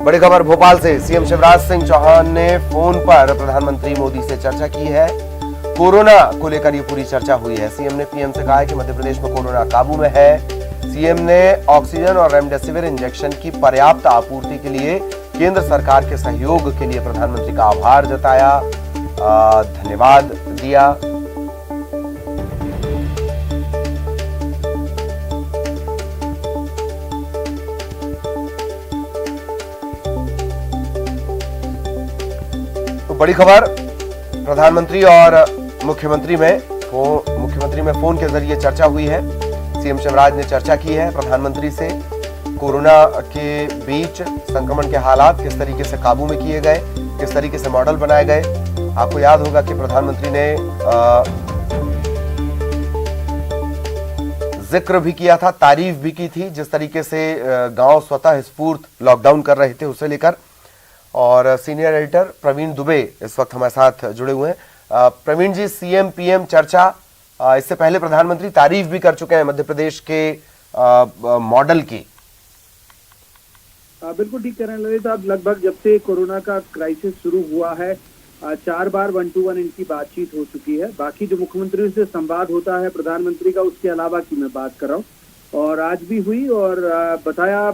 बड़ी खबर भोपाल से। सीएम शिवराज सिंह चौहान ने फोन पर प्रधानमंत्री मोदी से चर्चा की है। कोरोना को लेकर ये पूरी चर्चा हुई है। सीएम ने पीएम से कहा है कि मध्य प्रदेश में कोरोना काबू में है। सीएम ने ऑक्सीजन और रेमडेसिविर इंजेक्शन की पर्याप्त आपूर्ति के लिए केंद्र सरकार के सहयोग के लिए प्रधानमंत्री का आभार जताया, धन्यवाद दिया। तो बड़ी खबर, प्रधानमंत्री और मुख्यमंत्री में फोन के जरिए चर्चा हुई है। सीएम शिवराज ने चर्चा की है प्रधानमंत्री से। कोरोना के बीच संक्रमण के हालात किस तरीके से काबू में किए गए, किस तरीके से मॉडल बनाए गए। आपको याद होगा कि प्रधानमंत्री ने जिक्र भी किया था, तारीफ भी की थी, जिस तरीके से गांव स्वतः स्फूर्त लॉकडाउन कर रहे थे उसे लेकर। और सीनियर एडिटर प्रवीण दुबे इस वक्त हमारे साथ जुड़े हुए हैं। प्रवीण जी, सीएम पीएम चर्चा, इससे पहले प्रधानमंत्री तारीफ भी कर चुके हैं मध्य प्रदेश के मॉडल की। बिल्कुल ठीक कह रहे हैं ललित आप। लगभग जब से कोरोना का क्राइसिस शुरू हुआ है 4 बार 1-to-1 इनकी बातचीत हो चुकी है। बाकी जो मुख्यमंत्रियों से संवाद होता है प्रधानमंत्री का, उसके अलावा की मैं बात कर रहा हूँ, और आज भी हुई। और बताया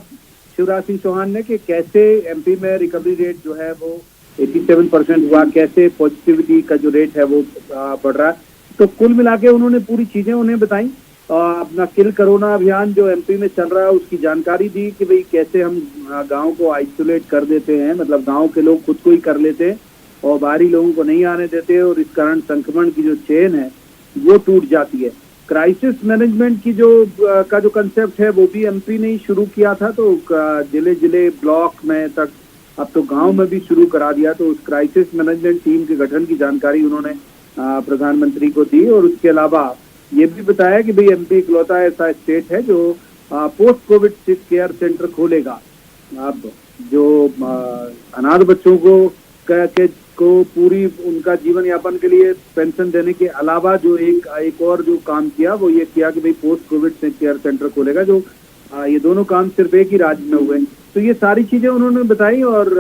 शिवराज सिंह चौहान ने कि कैसे एमपी में रिकवरी रेट जो है वो 87% हुआ, कैसे पॉजिटिविटी का जो रेट है वो बढ़ रहा है। तो कुल मिला के उन्होंने पूरी चीजें उन्हें बताई। अपना किल कोरोना अभियान जो एमपी में चल रहा है उसकी जानकारी दी कि भाई कैसे हम गांव को आइसोलेट कर देते हैं, मतलब गांव के लोग खुद को ही कर लेते हैं और बाहरी लोगों को नहीं आने देते, और इस कारण संक्रमण की जो चेन है वो टूट जाती है। क्राइसिस मैनेजमेंट की जो कंसेप्ट है वो भी एमपी ने ही शुरू किया था, तो जिले जिले ब्लॉक में तक अब तो गांव में भी शुरू करा दिया। तो उस क्राइसिस मैनेजमेंट टीम के गठन की जानकारी उन्होंने प्रधानमंत्री को दी। और उसके अलावा ये भी बताया कि भाई एमपी इकलौता ऐसा स्टेट है जो पोस्ट कोविड केयर सेंटर खोलेगा। अब जो अनाथ बच्चों को पूरी उनका जीवन यापन के लिए पेंशन देने के अलावा जो एक और जो काम किया वो ये किया कि भाई पोस्ट कोविड केयर सेंटर खोलेगा। जो ये दोनों काम सिर्फ एक ही राज्य में हुए। तो ये सारी चीजें उन्होंने बताई। और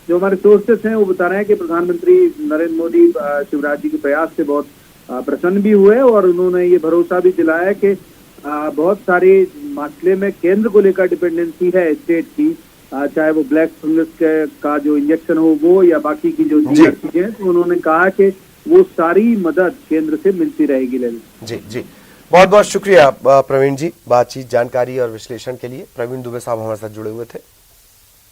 जो हमारे सोर्सेस हैं वो बता रहे हैं कि प्रधानमंत्री नरेंद्र मोदी शिवराज जी के प्रयास से बहुत प्रसन्न भी हुए, और उन्होंने ये भरोसा भी दिलाया कि बहुत सारे मसले में केंद्र को लेकर डिपेंडेंसी है स्टेट की, चाहे वो ब्लैक फंगस का जो इंजेक्शन हो वो या बाकी की जो चीजें हैं। तो उन्होंने कहा कि वो सारी मदद केंद्र से मिलती रहेगी। जी जी, बहुत बहुत शुक्रिया प्रवीण जी, बातचीत, जानकारी और विश्लेषण के लिए। प्रवीण दुबे साहब हमारे साथ जुड़े हुए थे।